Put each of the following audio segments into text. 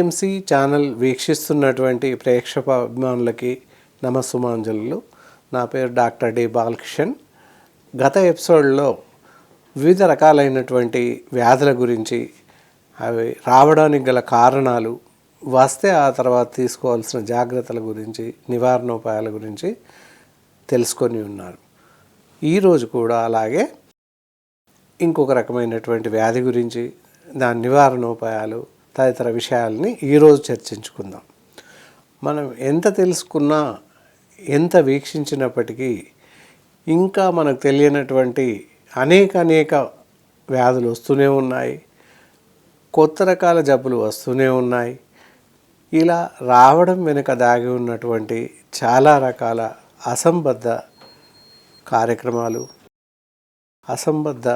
PMC channel వీక్షిస్తున్నటువంటి ప్రేక్షక అభిమానులకి నమస్సుమాంజలు. నా పేరు డాక్టర్ డి బాలకిషన్. గత ఎపిసోడ్లో వివిధ రకాలైనటువంటి వ్యాధుల గురించి, అవి రావడానికి గల కారణాలు, వస్తే ఆ తర్వాత తీసుకోవాల్సిన జాగ్రత్తల గురించి, నివారణోపాయాల గురించి తెలుసుకొని ఉన్నారు. ఈరోజు కూడా అలాగే ఇంకొక రకమైనటువంటి వ్యాధి గురించి, దాని నివారణోపాయాలు తదితర విషయాలని ఈరోజు చర్చించుకుందాం. మనం ఎంత తెలుసుకున్నా, ఎంత వీక్షించినప్పటికీ ఇంకా మనకు తెలియనటువంటి అనేక వ్యాధులు వస్తూనే ఉన్నాయి, కొత్త రకాల జబ్బులు వస్తూనే ఉన్నాయి. ఇలా రావడం వెనుక దాగి ఉన్నటువంటి చాలా రకాల అసంబద్ధ కార్యక్రమాలు, అసంబద్ధ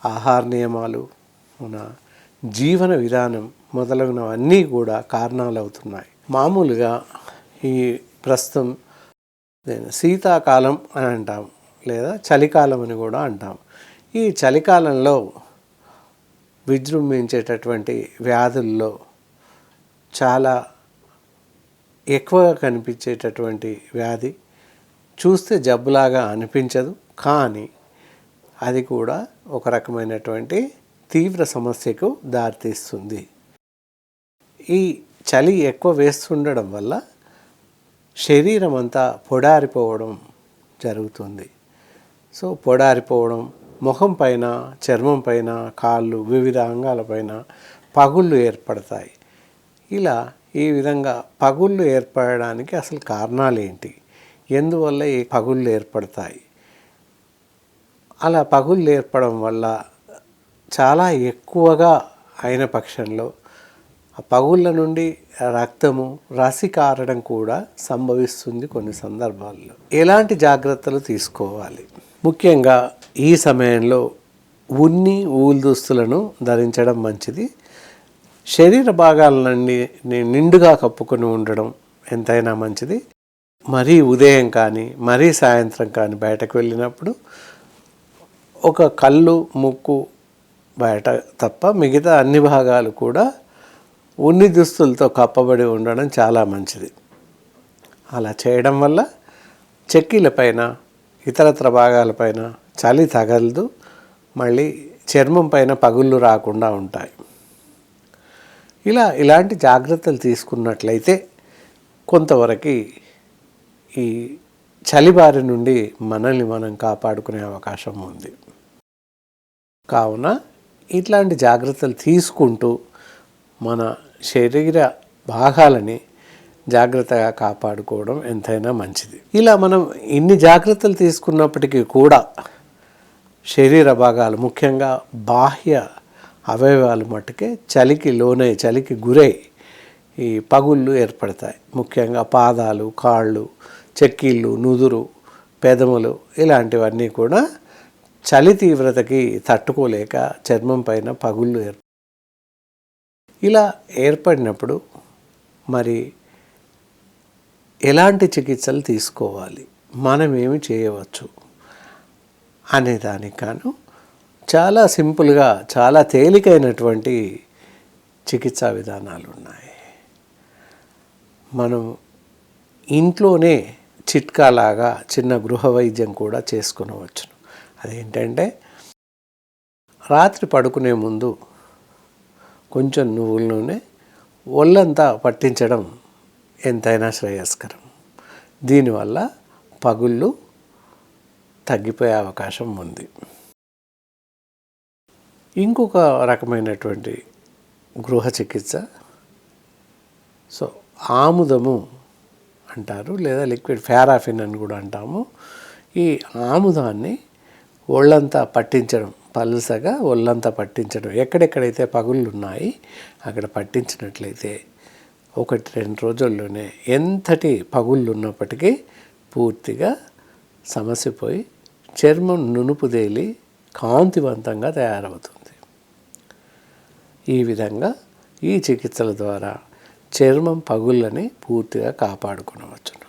ఆహార నియమాలు, మన జీవన విధానం మొదలగునవన్నీ కూడా కారణాలు అవుతున్నాయి. మామూలుగా ఈ ప్రస్తుతం శీతాకాలం అని అంటాం, లేదా చలికాలం అని కూడా అంటాం. ఈ చలికాలంలో విజృంభించేటటువంటి వ్యాధుల్లో చాలా ఎక్కువగా కనిపించేటటువంటి వ్యాధి, చూస్తే జబ్బులాగా అనిపించదు, కానీ అది కూడా ఒక రకమైనటువంటి తీవ్ర సమస్యకు దారితీస్తుంది. ఈ చలి ఎక్కువ వేస్తుండడం వల్ల శరీరం అంతా పొడారిపోవడం జరుగుతుంది. సో పొడారిపోవడం, ముఖం పైన, చర్మం పైన, కాళ్ళు, వివిధ అంగాలపైన పగుళ్ళు ఏర్పడతాయి. ఇలా ఈ విధంగా పగుళ్ళు ఏర్పడడానికి అసలు కారణాలు ఏంటి, ఎందువల్ల ఈ పగుళ్ళు ఏర్పడతాయి? అలా పగుళ్ళు ఏర్పడడం వల్ల చాలా ఎక్కువగా అయిన పక్షంలో ఆ పగుళ్ళ నుండి రక్తము రసి కారడం కూడా సంభవిస్తుంది కొన్ని సందర్భాల్లో. ఎలాంటి జాగ్రత్తలు తీసుకోవాలి? ముఖ్యంగా ఈ సమయంలో ఉన్ని ఊలు దుస్తులను ధరించడం మంచిది. శరీర భాగాలన్నీ నిండుగా కప్పుకొని ఉండడం ఎంతైనా మంచిది. మరీ ఉదయం కానీ, మరీ సాయంత్రం కానీ బయటకు వెళ్ళినప్పుడు ఒక కళ్ళు, ముక్కు బయట తప్ప మిగతా అన్ని భాగాలు కూడా ఉన్ని దుస్తులతో కప్పబడి ఉండడం చాలా మంచిది. అలా చేయడం వల్ల చెక్కీలపైన, ఇతరత్ర భాగాలపైన చలి తగలదు, మళ్ళీ చర్మం పైన పగుళ్ళు రాకుండా ఉంటాయి. ఇలాంటి జాగ్రత్తలు తీసుకున్నట్లయితే కొంతవరకు ఈ చలిబారి నుండి మనల్ని మనం కాపాడుకునే అవకాశం ఉంది. కావున ఇట్లాంటి జాగ్రత్తలు తీసుకుంటూ మన శరీర భాగాలని జాగ్రత్తగా కాపాడుకోవడం ఎంతైనా మంచిది. ఇలా మనం ఇన్ని జాగ్రత్తలు తీసుకున్నప్పటికీ కూడా శరీర భాగాలు, ముఖ్యంగా బాహ్య అవయవాలు మట్టుకే చలికి గురై ఈ పగుళ్ళు ఏర్పడతాయి. ముఖ్యంగా పాదాలు, కాళ్ళు, చెక్కీళ్ళు, నుదురు, పెదములు ఇలాంటివన్నీ కూడా చలి తీవ్రతకి తట్టుకోలేక చర్మం పైన పగుళ్ళు ఇలా ఏర్పడినప్పుడు మరి ఎలాంటి చికిత్సలు తీసుకోవాలి, మనం ఏమి చేయవచ్చు అనే దానికి గాను చాలా సింపుల్గా, చాలా తేలికైనటువంటి చికిత్సా విధానాలు ఉన్నాయి. మనం ఇంట్లోనే చిట్కాలాగా చిన్న గృహ వైద్యం కూడా చేసుకునవచ్చును. అదేంటంటే, రాత్రి పడుకునే ముందు కొంచెం నువ్వుల నూనె ఒళ్ళంతా పట్టించడం ఎంతైనా శ్రేయస్కరం. దీనివల్ల పగుళ్ళు తగ్గిపోయే అవకాశం ఉంది. ఇంకొక రకమైనటువంటి గృహ చికిత్స, ఆముదము అంటారు, లేదా లిక్విడ్ పారాఫిన్ అని కూడా అంటాము. ఈ ఆముదాన్ని ఒళ్ళంతా పట్టించడం, పల్సగా ఒళ్ళంతా పట్టించడం, ఎక్కడెక్కడైతే పగుళ్ళు ఉన్నాయి అక్కడ పట్టించినట్లయితే 1-2 రోజుల్లోనే ఎంతటి పగుళ్ళు ఉన్నప్పటికీ పూర్తిగా సమస్య పోయి చర్మం నునుపుదేలి కాంతివంతంగా తయారవుతుంది. ఈ విధంగా ఈ చికిత్సల ద్వారా చర్మం పగుళ్ళని పూర్తిగా కాపాడుకోవచ్చును.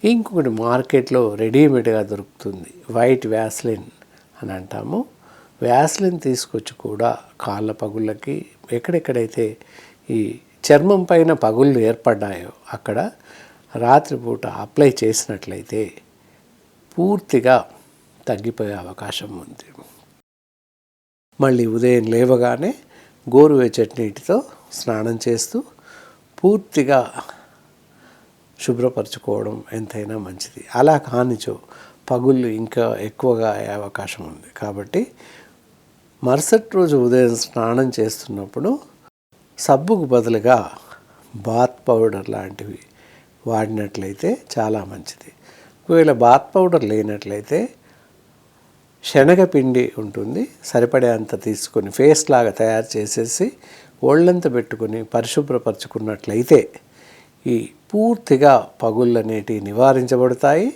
ఇంకొకటి మార్కెట్లో రెడీమేడ్గా దొరుకుతుంది, వైట్ వ్యాస్లిన్ అని అంటాము. వ్యాస్లిన్ తీసుకొచ్చి కూడా కాళ్ళ పగుళ్ళకి, ఎక్కడెక్కడైతే ఈ చర్మం పైన పగుళ్ళు ఏర్పడ్డాయో అక్కడ రాత్రిపూట అప్లై చేసినట్లయితే పూర్తిగా తగ్గిపోయే అవకాశం ఉంది. మళ్ళీ ఉదయం లేవగానే గోరువెచ్చటి నీటితో స్నానం చేస్తూ పూర్తిగా శుభ్రపరచుకోవడం ఎంతైనా మంచిది. అలా కానిచో పగుళ్ళు ఇంకా ఎక్కువగా అయ్యే అవకాశం ఉంది. కాబట్టి మరుసటి రోజు ఉదయం స్నానం చేస్తున్నప్పుడు సబ్బుకు బదులుగా బాత్ పౌడర్ లాంటివి వాడినట్లయితే చాలా మంచిది. ఒకవేళ బాత్ పౌడర్ లేనట్లయితే శనగపిండి ఉంటుంది, సరిపడే అంత తీసుకొని ఫేస్ లాగా తయారు చేసేసి ఒళ్ళంతా పెట్టుకొని పరిశుభ్రపరచుకున్నట్లయితే ఈ పూర్తిగా పగుళ్ళు అనేటివి నివారించబడతాయి.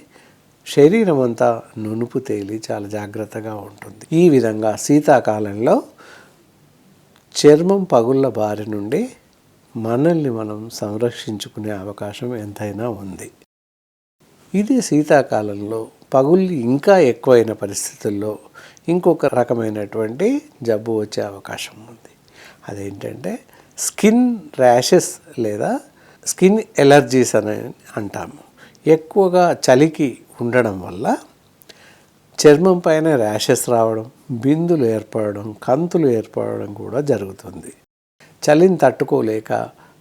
శరీరం అంతా నునుపు తేలి చాలా జాగ్రత్తగా ఉంటుంది. ఈ విధంగా శీతాకాలంలో చర్మం పగుళ్ళ బారి నుండి మనల్ని మనం సంరక్షించుకునే అవకాశం ఎంతైనా ఉంది. ఇది శీతాకాలంలో పగుళ్ళు ఇంకా ఎక్కువైన పరిస్థితుల్లో ఇంకొక రకమైనటువంటి జబ్బు వచ్చే అవకాశం ఉంది. అదేంటంటే స్కిన్ ర్యాషెస్ లేదా స్కిన్ ఎలర్జీస్ అని అంటాము. ఎక్కువగా చలికి ఉండడం వల్ల చర్మం పైన ర్యాషెస్ రావడం, బిందులు ఏర్పడడం, కంతులు ఏర్పడడం కూడా జరుగుతుంది. చలిని తట్టుకోలేక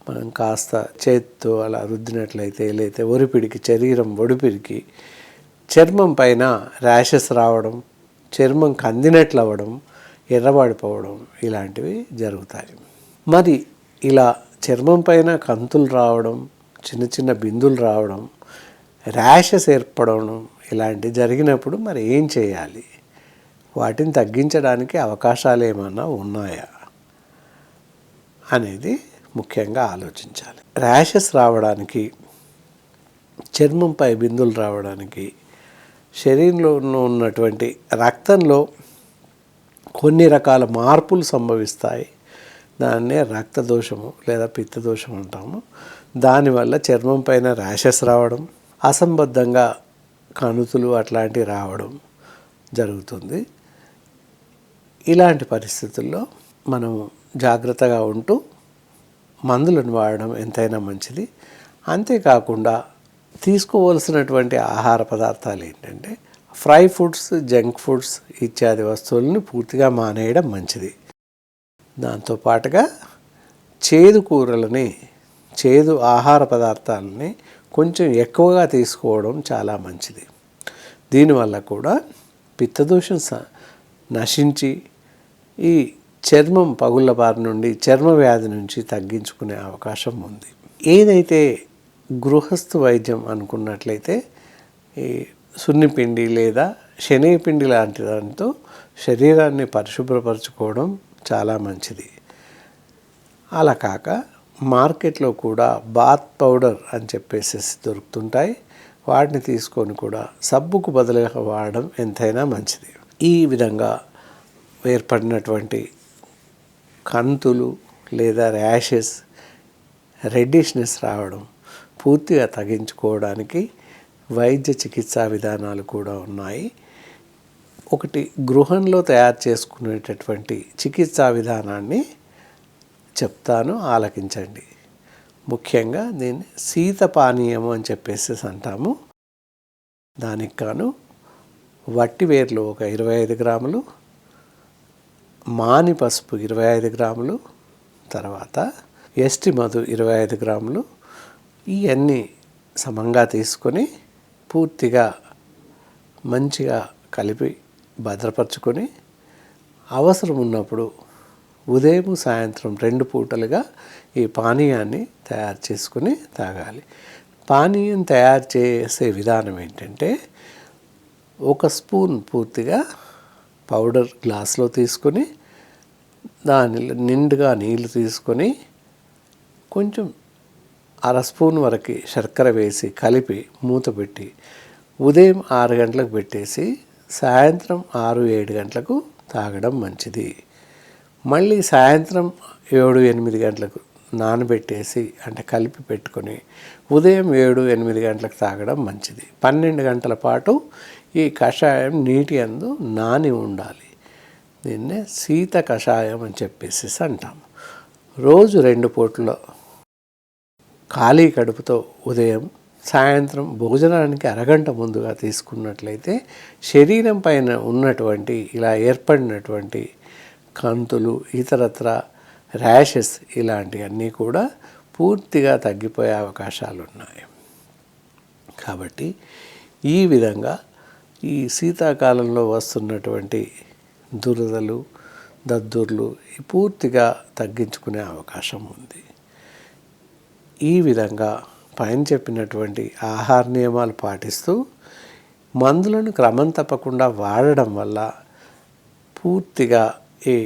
మనం కాస్త చేత్తో అలా రుద్దినట్లయితే లేతే ఒరిపిడికి శరీరం ఒడిపిడికి చర్మం పైన ర్యాషెస్ రావడం, చర్మం కందినట్లు అవ్వడం, ఎర్రబడిపోవడం ఇలాంటివి జరుగుతాయి. మరి ఇలా చర్మం పైన కంతులు రావడం, చిన్న చిన్న బిందులు రావడం, ర్యాషెస్ ఏర్పడడం ఇలాంటివి జరిగినప్పుడు మరి ఏం చేయాలి? వాటిని తగ్గించడానికి అవకాశాలు ఏమైనా ఉన్నాయా అనేది ముఖ్యంగా ఆలోచించాలి. ర్యాషెస్ రావడానికి, చర్మంపై బిందులు రావడానికి శరీరంలో ఉన్నటువంటి రక్తంలో కొన్ని రకాల మార్పులు సంభవిస్తాయి. దాన్నే రక్తదోషము లేదా పిత్తదోషం అంటాము. దానివల్ల చర్మం పైన ర్యాషెస్ రావడం, అసంబద్ధంగా కణుతులు అట్లాంటివి రావడం జరుగుతుంది. ఇలాంటి పరిస్థితుల్లో మనం జాగ్రత్తగా ఉంటూ మందులను వాడడం ఎంతైనా మంచిది. అంతేకాకుండా తీసుకోవలసినటువంటి ఆహార పదార్థాలు ఏంటంటే ఫ్రై ఫుడ్స్, జంక్ ఫుడ్స్ ఇత్యాది వస్తువులను పూర్తిగా మానేయడం మంచిది. దాంతోపాటుగా చేదు కూరలని, చేదు ఆహార పదార్థాలని కొంచెం ఎక్కువగా తీసుకోవడం చాలా మంచిది. దీనివల్ల కూడా పిత్తదోషం నశించి ఈ చర్మం పగుళ్ళ బారి నుండి, చర్మ వ్యాధి నుంచి తగ్గించుకునే అవకాశం ఉంది. ఏదైతే గృహస్థు వైద్యం అనుకున్నట్లయితే ఈ సున్నిపిండి లేదా శనగపిండి లాంటి దానితో శరీరాన్ని పరిశుభ్రపరచుకోవడం చాలా మంచిది. అలా కాక మార్కెట్లో కూడా బాత్ పౌడర్ అని చెప్పేసి దొరుకుతుంటాయి. వాటిని తీసుకొని కూడా సబ్బుకు బదులుగా వాడడం ఎంతైనా మంచిది. ఈ విధంగా ఏర్పడినటువంటి కంతులు లేదా ర్యాషెస్, రెడ్డిష్నెస్ రావడం పూర్తిగా తగ్గించుకోవడానికి వైద్య చికిత్సా విధానాలు కూడా ఉన్నాయి. ఒకటి గృహంలో తయారు చేసుకునేటటువంటి చికిత్సా విధానాన్ని చెప్తాను, ఆలకించండి. ముఖ్యంగా దీన్ని శీతపానీయము అని చెప్పేసి అంటాము. దానికి గాను వట్టివేర్లు ఒక 25 గ్రాములు, మాని పసుపు 25 గ్రాములు, తర్వాత ఎస్టి మధు 25 గ్రాములు, ఇవన్నీ సమంగా తీసుకొని పూర్తిగా మంచిగా కలిపి భద్రపరచుకొని అవసరం ఉన్నప్పుడు ఉదయం సాయంత్రం 2 పూటలుగా ఈ పానీయాన్ని తయారు చేసుకుని తాగాలి. పానీయం తయారు చేసే విధానం ఏంటంటే 1 స్పూన్ పూర్తిగా పౌడర్ గ్లాస్లో తీసుకొని దానిలో నిండుగా నీళ్ళు తీసుకొని కొంచెం 1/2 స్పూన్ వరకు శర్కర వేసి కలిపి మూత పెట్టి ఉదయం 6 గంటలకు పెట్టేసి సాయంత్రం 6-7 గంటలకు తాగడం మంచిది. మళ్ళీ సాయంత్రం 7-8 గంటలకు నానబెట్టేసి అంటే కలిపి పెట్టుకొని ఉదయం 7-8 గంటలకు తాగడం మంచిది. 12 గంటల పాటు ఈ కషాయం నీటి యందు నాని ఉండాలి. దీన్నే శీత కషాయం అని చెప్పేసి అంటాము. రోజు 2 పూటలు ఖాళీ కడుపుతో ఉదయం, సాయంత్రం భోజనానికి అరగంట ముందుగా తీసుకున్నట్లయితే శరీరం పైన ఉన్నటువంటి ఇలా ఏర్పడినటువంటి కంతులు, ఇతరత్ర ర్యాషెస్ ఇలాంటివన్నీ కూడా పూర్తిగా తగ్గిపోయే అవకాశాలు ఉన్నాయి. కాబట్టి ఈ విధంగా ఈ శీతాకాలంలో వస్తున్నటువంటి దురదలు, దద్దుర్లు పూర్తిగా తగ్గించుకునే అవకాశం ఉంది. ఈ విధంగా పైన చెప్పినటువంటి ఆహార నియమాలు పాటిస్తూ మందులను క్రమం తప్పకుండా వాడడం వల్ల పూర్తిగా ఈ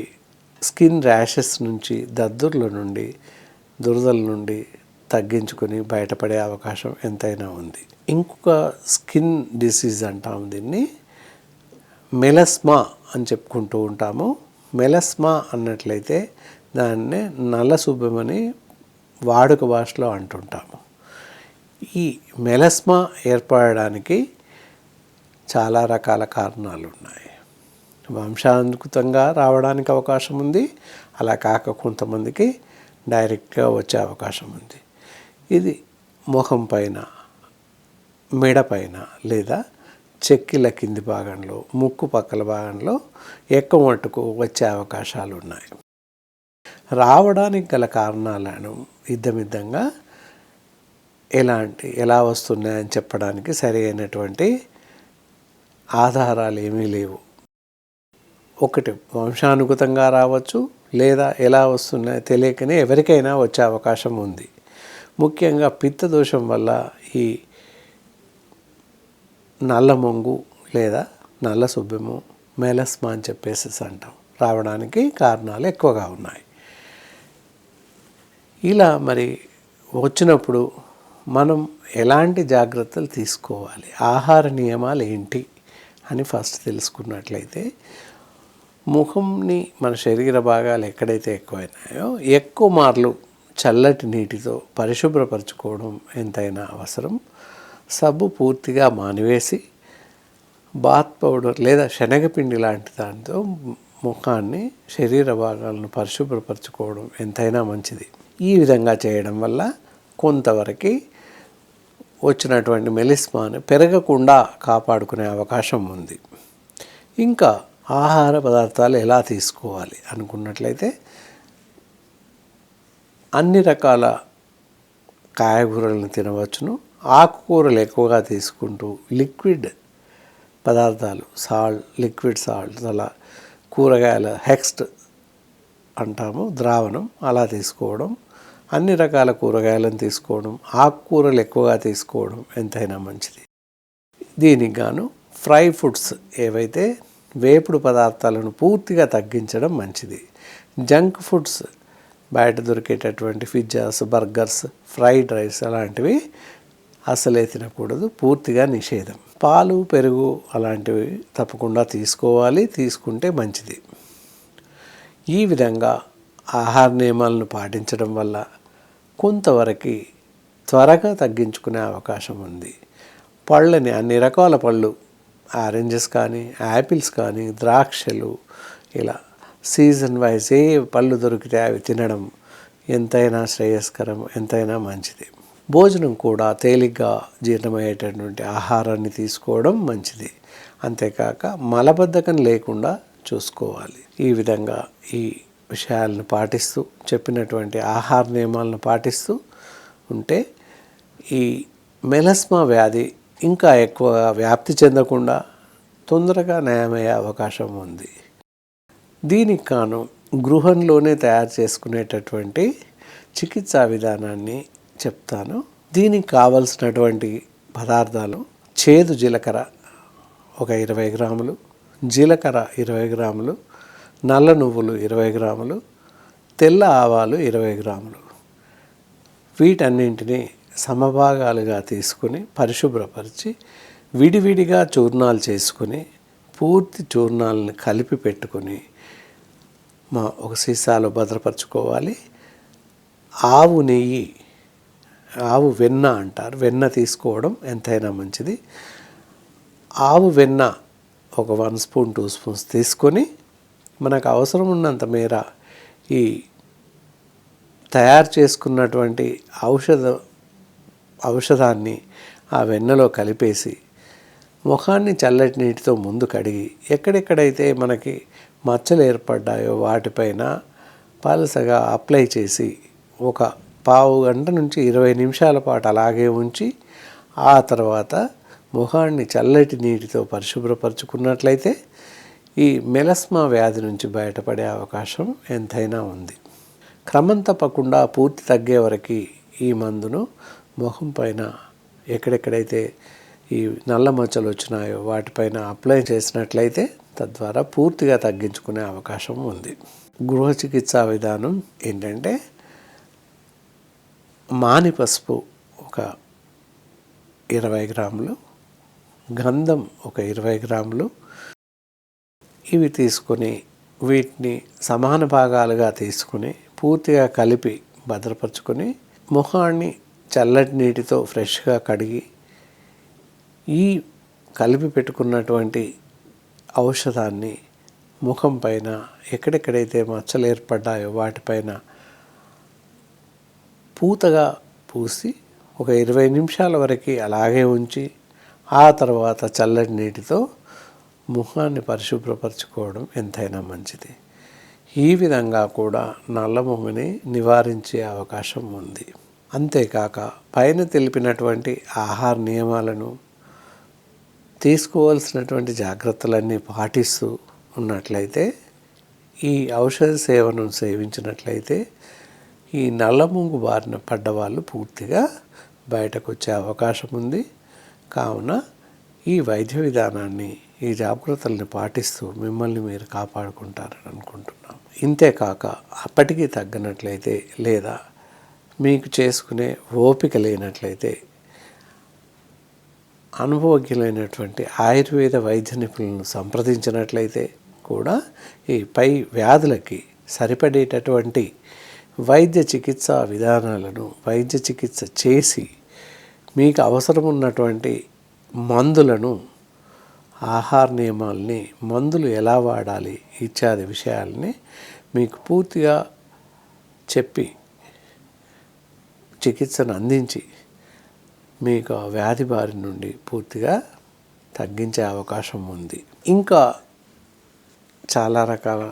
స్కిన్ ర్యాషెస్ నుంచి, దద్దుర్ల నుండి, దురదల నుండి తగ్గించుకొని బయటపడే అవకాశం ఎంతైనా ఉంది. ఇంకొక స్కిన్ డిసీజ్ అంటాము దీన్ని, మెలస్మా అని చెప్పుకుంటూ ఉంటాము. మెలస్మా అన్నట్లయితే దాన్నే నల్ల శుభ్రమని వాడుక భాషలో అంటుంటాము. ఈ మెలస్మా ఏర్పడడానికి చాలా రకాల కారణాలు ఉన్నాయి. వంశానుగతంగా రావడానికి అవకాశం ఉంది, అలా కాక కొంతమందికి డైరెక్ట్గా వచ్చే అవకాశం ఉంది. ఇది ముఖం పైన, మెడ పైన లేదా చెక్కిళ్ళ కింది భాగంలో, ముక్కు పక్కల భాగంలో ఎక్కువ మట్టుకు వచ్చే అవకాశాలు ఉన్నాయి. రావడానికి గల కారణాలను ఇద్దమిద్దంగా ఎలా వస్తున్నాయని చెప్పడానికి సరి అయినటువంటి ఆధారాలు ఏమీ లేవు. ఒకటి వంశానుగతంగా రావచ్చు, లేదా ఎలా వస్తున్నాయో తెలియకనే ఎవరికైనా వచ్చే అవకాశం ఉంది. ముఖ్యంగా పిత్తదోషం వల్ల ఈ నల్ల మొంగు లేదా నల్ల సుబ్బెము, మెలస్మా అని చెప్పేసి అంటాం, రావడానికి కారణాలు ఎక్కువగా ఉన్నాయి. ఇలా మరి వచ్చినప్పుడు మనం ఎలాంటి జాగ్రత్తలు తీసుకోవాలి, ఆహార నియమాలు ఏంటి అని ఫస్ట్ తెలుసుకున్నట్లయితే, ముఖంని మన శరీర భాగాలు ఎక్కడైతే ఎక్కువైనాయో ఎక్కువ మార్లు చల్లటి నీటితో పరిశుభ్రపరచుకోవడం ఎంతైనా అవసరం. సబ్బు పూర్తిగా మానివేసి బాత్ పౌడర్ లేదా శనగపిండి లాంటి దాంతో ముఖాన్ని, శరీర భాగాలను పరిశుభ్రపరచుకోవడం ఎంతైనా మంచిది. ఈ విధంగా చేయడం వల్ల కొంతవరకు వచ్చినటువంటి మెలిస్మాను పెరగకుండా కాపాడుకునే అవకాశం ఉంది. ఇంకా ఆహార పదార్థాలు ఎలా తీసుకోవాలి అనుకున్నట్లయితే, అన్ని రకాల కాయగూరలను తినవచ్చును. ఆకుకూరలు ఎక్కువగా తీసుకుంటూ లిక్విడ్ పదార్థాలు, లిక్విడ్ సాల్ట్, అలా కూరగాయల హెక్స్ట్ అంటాము, ద్రావణం అలా తీసుకోవడం, అన్ని రకాల కూరగాయలను తీసుకోవడం, ఆకుకూరలు ఎక్కువగా తీసుకోవడం ఎంతైనా మంచిది. దీనికి గాను ఫ్రై ఫుడ్స్ ఏవైతే వేపుడు పదార్థాలను పూర్తిగా తగ్గించడం మంచిది. జంక్ ఫుడ్స్, బయట దొరికేటటువంటి పిజ్జాస్, బర్గర్స్, ఫ్రైడ్ రైస్ అలాంటివి అసలే తినకూడదు, పూర్తిగా నిషేధం. పాలు, పెరుగు అలాంటివి తప్పకుండా తీసుకోవాలి, తీసుకుంటే మంచిది. ఈ విధంగా ఆహార నియమాలను పాటించడం వల్ల కొంతవరకు త్వరగా తగ్గించుకునే అవకాశం ఉంది. పళ్ళని, అన్ని రకాల పళ్ళు, ఆరెంజెస్ కానీ, యాపిల్స్ కానీ, ద్రాక్షలు, ఇలా సీజన్ వైజ్ ఏ పళ్ళు దొరికితే అవి తినడం ఎంతైనా శ్రేయస్కరం, ఎంతైనా మంచిది. భోజనం కూడా తేలిగ్గా జీర్ణమయ్యేటటువంటి ఆహారాన్ని తీసుకోవడం మంచిది. అంతేకాక మలబద్ధకం లేకుండా చూసుకోవాలి. ఈ విధంగా ఈ విషయాలను పాటిస్తూ, చెప్పినటువంటి ఆహార నియమాలను పాటిస్తూ ఉంటే ఈ మెలస్మా వ్యాధి ఇంకా ఎక్కువగా వ్యాప్తి చెందకుండా తొందరగా నయమయ్యే అవకాశం ఉంది. దీనికి కాను గృహంలోనే తయారు చేసుకునేటటువంటి చికిత్సా విధానాన్ని చెప్తాను. దీనికి కావలసినటువంటి పదార్థాలు: చేదు జీలకర్ర ఒక 20 గ్రాములు, జీలకర్ర 20 గ్రాములు, నల్ల నువ్వులు 20 గ్రాములు, తెల్ల ఆవాలు 20 గ్రాములు. వీటన్నింటినీ సమభాగాలుగా తీసుకుని పరిశుభ్రపరిచి విడివిడిగా చూర్ణాలు చేసుకుని పూర్తి చూర్ణాలను కలిపి పెట్టుకొని ఒక సీసాలో భద్రపరచుకోవాలి. ఆవు నెయ్యి, ఆవు వెన్న అంటారు, వెన్న తీసుకోవడం ఎంతైనా మంచిది. ఆవు వెన్న ఒక 1 స్పూన్ 2 స్పూన్స్ తీసుకొని మనకు అవసరం ఉన్నంత మేర ఈ తయారు చేసుకున్నటువంటి ఔషధాన్ని ఆ వెన్నలో కలిపేసి ముఖాన్ని చల్లటి నీటితో ముందు కడిగి ఎక్కడెక్కడైతే మనకి మచ్చలు ఏర్పడ్డాయో వాటిపైన పలసగా అప్లై చేసి ఒక పావు గంట నుంచి 20 నిమిషాల పాటు అలాగే ఉంచి ఆ తర్వాత ముఖాన్ని చల్లటి నీటితో పరిశుభ్రపరచుకున్నట్లయితే ఈ మెలస్మా వ్యాధి నుంచి బయటపడే అవకాశం ఎంతైనా ఉంది. క్రమం తప్పకుండా పూర్తి తగ్గే వరకు ఈ మందును ముఖం పైన ఎక్కడెక్కడైతే ఈ నల్ల మచ్చలు వచ్చినాయో వాటిపైన అప్లై చేసినట్లయితే తద్వారా పూర్తిగా తగ్గించుకునే అవకాశం ఉంది. గృహ చికిత్సా విధానం ఏంటంటే మాని పసుపు ఒక 20 గ్రాములు, గంధం ఒక 20 గ్రాములు ఇవి తీసుకొని వీటిని సమాన భాగాలుగా తీసుకుని పూర్తిగా కలిపి భద్రపరుచుకొని ముఖాన్ని చల్లటి నీటితో ఫ్రెష్గా కడిగి ఈ కలిపి పెట్టుకున్నటువంటి ఔషధాన్ని ముఖం పైన ఎక్కడెక్కడైతే మచ్చలు ఏర్పడ్డాయో వాటిపైన పూతగా పూసి ఒక 20 నిమిషాల వరకు అలాగే ఉంచి ఆ తర్వాత చల్లటి నీటితో ముఖాన్ని పరిశుభ్రపరచుకోవడం ఎంతైనా మంచిది. ఈ విధంగా కూడా నల్లమొంగుని నివారించే అవకాశం ఉంది. అంతేకాక పైన తెలిపినటువంటి ఆహార నియమాలను తీసుకోవాల్సినటువంటి జాగ్రత్తలన్నీ పాటిస్తూ ఉన్నట్లయితే ఈ ఔషధ సేవను సేవించినట్లయితే ఈ నల్లమొంగు బారిన పడ్డవాళ్ళు పూర్తిగా బయటకు వచ్చే అవకాశం ఉంది. కావున ఈ వైద్య విధానాన్ని ఈ జాగ్రత్తల్ని పాటిస్తూ మిమ్మల్ని మీరు కాపాడుకుంటారని అనుకుంటున్నాం. ఇంతేకాక అప్పటికీ తగ్గనట్లయితే లేదా మీకు చేసుకునే ఓపిక లేనట్లయితే అనుభవజ్ఞులైనటువంటి ఆయుర్వేద వైద్య నిపుణులను సంప్రదించినట్లయితే కూడా ఈ పై వ్యాధులకి సరిపడేటటువంటి వైద్య చికిత్సా విధానాలను వైద్య చికిత్స చేసి మీకు అవసరం ఉన్నటువంటి మందులను ఆహార నియమాల్ని మందులు ఎలా వాడాలి ఇత్యాది విషయాల్ని మీకు పూర్తిగా చెప్పి చికిత్సను అందించి మీకు ఆ వ్యాధి బారి నుండి పూర్తిగా తగ్గించే అవకాశం ఉంది. ఇంకా చాలా రకాల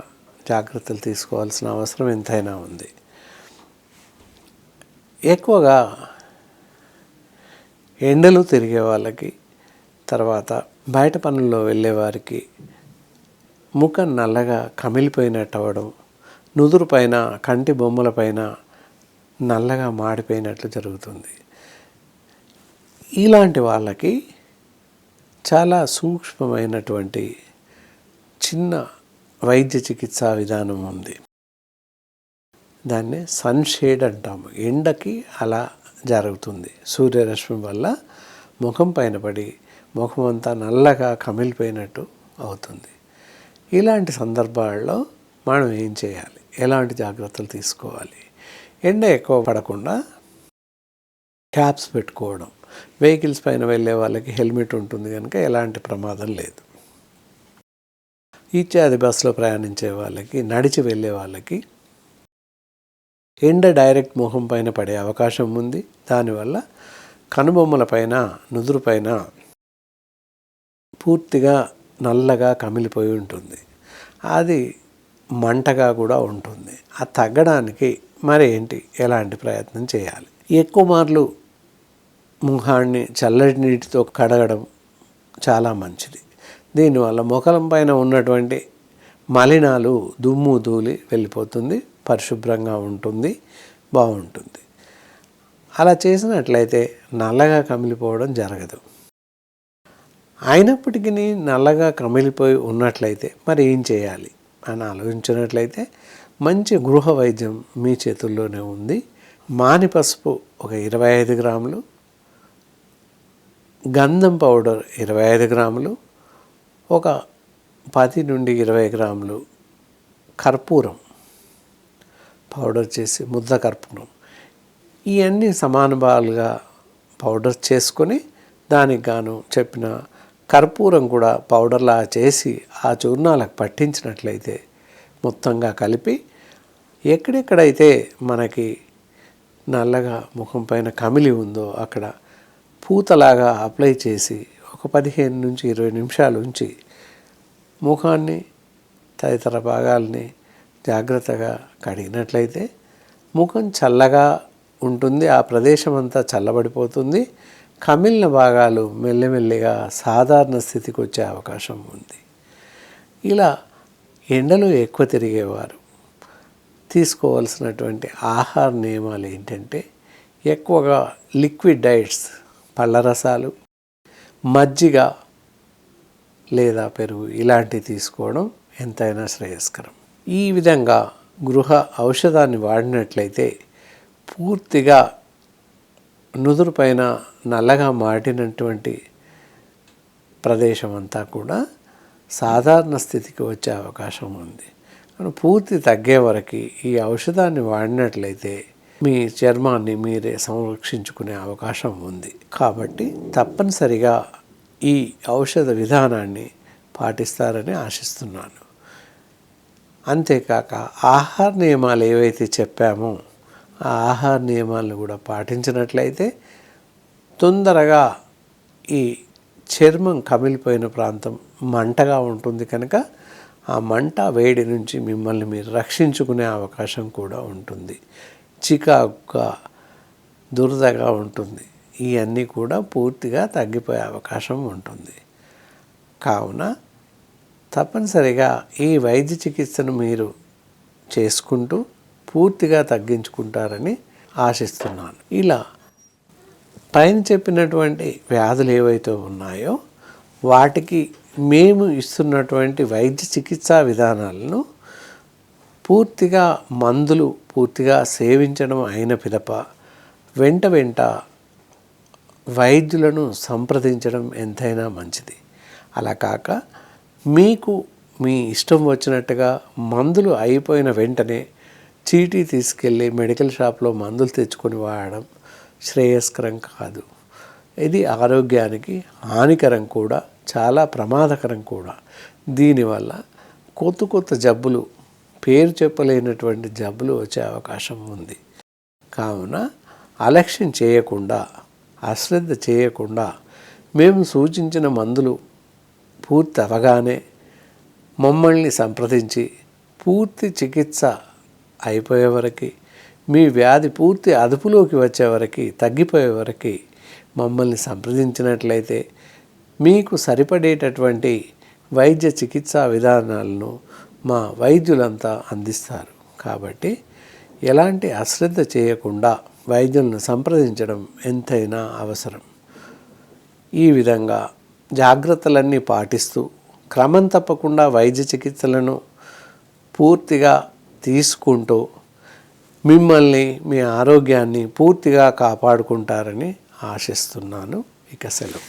జాగ్రత్తలు తీసుకోవాల్సిన అవసరం ఎంతైనా ఉంది. ఎక్కువగా ఎండలు తిరిగే వాళ్ళకి, తర్వాత బయట పనుల్లో వెళ్ళే వారికి ముఖం నల్లగా కమిలిపోయినట్టు అవ్వడం, నుదురు పైన కంటి బొమ్మల పైన నల్లగా మాడిపోయినట్లు జరుగుతుంది. ఇలాంటి వాళ్ళకి చాలా సూక్ష్మమైనటువంటి చిన్న వైద్య చికిత్సా విధానం ఉంది. దాన్ని సన్షేడ్ అంటాము. ఎండకి అలా జరుగుతుంది. సూర్యరశ్మి వల్ల ముఖం పైన పడి ముఖం అంతా నల్లగా కమిలిపోయినట్టు అవుతుంది. ఇలాంటి సందర్భాల్లో మనం ఏం చేయాలి, ఎలాంటి జాగ్రత్తలు తీసుకోవాలి? ఎండ ఎక్కువ పడకుండా క్యాప్స్ పెట్టుకోవడం. వెహికల్స్ పైన వెళ్ళే వాళ్ళకి హెల్మెట్ ఉంటుంది కనుక ఎలాంటి ప్రమాదం లేదు. ఇత్యాది బస్సులో ప్రయాణించే వాళ్ళకి, నడిచి వెళ్ళే వాళ్ళకి ఎండ డైరెక్ట్ ముఖం పైన పడే అవకాశం ఉంది. దానివల్ల కనుబొమ్మల పైన, నుదురు పైన పూర్తిగా నల్లగా కమిలిపోయి ఉంటుంది. అది మంటగా కూడా ఉంటుంది. అది తగ్గడానికి మరి ఏంటి, ఎలాంటి ప్రయత్నం చేయాలి? ఎక్కువ మార్లు ముఖాన్ని చల్లటి నీటితో కడగడం చాలా మంచిది. దీనివల్ల ముఖం పైన ఉన్నటువంటి మలినాలు, దుమ్ము ధూళి వెళ్ళిపోతుంది, పరిశుభ్రంగా ఉంటుంది, బాగుంటుంది. అలా చేసినట్లయితే నల్లగా కమిలిపోవడం జరగదు. అయినప్పటికీ నల్లగా కమిలిపోయి ఉన్నట్లయితే మరి ఏం చేయాలి అని ఆలోచించినట్లయితే మంచి గృహ వైద్యం మీ చేతుల్లోనే ఉంది. మాని పసుపు ఒక 25 గ్రాములు, గంధం పౌడర్ 25 గ్రాములు, ఒక 10 నుండి 20 గ్రాములు కర్పూరం పౌడర్ చేసి, ముద్ద కర్పూరం, ఇవన్నీ సమాన భాగాలుగా పౌడర్ చేసుకొని దానికి గాను చెప్పిన కర్పూరం కూడా పౌడర్లా చేసి ఆ చూర్ణాలకు పట్టించినట్లయితే మొత్తంగా కలిపి ఎక్కడెక్కడైతే మనకి నల్లగా ముఖం పైన కమిలి ఉందో అక్కడ పూతలాగా అప్లై చేసి ఒక 15 నుంచి 20 నిమిషాలు ఉంచి ముఖాన్ని తదితర భాగాల్ని జాగ్రత్తగా కడిగినట్లయితే ముఖం చల్లగా ఉంటుంది, ఆ ప్రదేశం అంతా చల్లబడిపోతుంది, కమిలిన భాగాలు మెల్లమెల్లిగా సాధారణ స్థితికి వచ్చే అవకాశం ఉంది. ఇలా ఎండలో ఎక్కువ తిరిగేవారు తీసుకోవాల్సినటువంటి ఆహార నియమాలు ఏంటంటే ఎక్కువగా లిక్విడ్ డైట్స్, పళ్ళ రసాలు, మజ్జిగ లేదా పెరుగు ఇలాంటివి తీసుకోవడం ఎంతైనా శ్రేయస్కరం. ఈ విధంగా గృహ ఔషధాన్ని వాడినట్లయితే పూర్తిగా నుదురు పైన నల్లగా మారినటువంటి ప్రదేశం అంతా కూడా సాధారణ స్థితికి వచ్చే అవకాశం ఉంది. పూర్తి తగ్గే వరకు ఈ ఔషధాన్ని వాడినట్లయితే మీ చర్మాన్ని మీరే సంరక్షించుకునే అవకాశం ఉంది. కాబట్టి తప్పనిసరిగా ఈ ఔషధ విధానాన్ని పాటిస్తారని ఆశిస్తున్నాను. అంతేకాక ఆహార నియమాలు ఏవైతే చెప్పామో ఆ ఆహార నియమాలను కూడా పాటించినట్లయితే తొందరగా ఈ చర్మం కమిలిపోయిన ప్రాంతం మంటగా ఉంటుంది కనుక ఆ మంట వేడి నుంచి మిమ్మల్ని మీరు రక్షించుకునే అవకాశం కూడా ఉంటుంది. చికాకుగా దురదగా ఉంటుంది, ఇవన్నీ కూడా పూర్తిగా తగ్గిపోయే అవకాశం ఉంటుంది. కావున తప్పనిసరిగా ఈ వైద్య చికిత్సను మీరు చేసుకుంటూ పూర్తిగా తగ్గించుకుంటారని ఆశిస్తున్నాను. ఇలా పైన చెప్పినటువంటి వ్యాధులు ఏవైతే ఉన్నాయో వాటికి మేము ఇస్తున్నటువంటి వైద్య చికిత్సా విధానాలను పూర్తిగా మందులు పూర్తిగా సేవించడం అయిన పిదప వెంట వైద్యులను సంప్రదించడం ఎంతైనా మంచిది. అలా కాక మీకు మీ ఇష్టం వచ్చినట్టుగా మందులు అయిపోయిన వెంటనే చీటీ తీసుకెళ్ళి మెడికల్ షాప్లో మందులు తెచ్చుకొని వాడడం శ్రేయస్కరం కాదు. ఇది ఆరోగ్యానికి హానికరం కూడా, చాలా ప్రమాదకరం కూడా. దీనివల్ల కొత్త జబ్బులు, పేరు చెప్పలేనటువంటి జబ్బులు వచ్చే అవకాశం ఉంది. కావున అలక్ష్యం చేయకుండా, అశ్రద్ధ చేయకుండా మేము సూచించిన మందులు పూర్తి అవగానే మమ్మల్ని సంప్రదించి పూర్తి చికిత్స అయిపోయే వరకు, మీ వ్యాధి పూర్తి అదుపులోకి వచ్చే వరకు, తగ్గిపోయే వరకు మమ్మల్ని సంప్రదించినట్లయితే మీకు సరిపడేటటువంటి వైద్య చికిత్సా విధానాలను మా వైద్యులంతా అందిస్తారు. కాబట్టి ఎలాంటి అశ్రద్ధ చేయకుండా వైద్యులను సంప్రదించడం ఎంతైనా అవసరం. ఈ విధంగా జాగ్రత్తలన్నీ పాటిస్తూ క్రమం తప్పకుండా వైద్య చికిత్సలను పూర్తిగా తీసుకుంటూ మిమ్మల్ని, మీ ఆరోగ్యాన్ని పూర్తిగా కాపాడుకుంటారని ఆశిస్తున్నాను. ఇక సెలవు.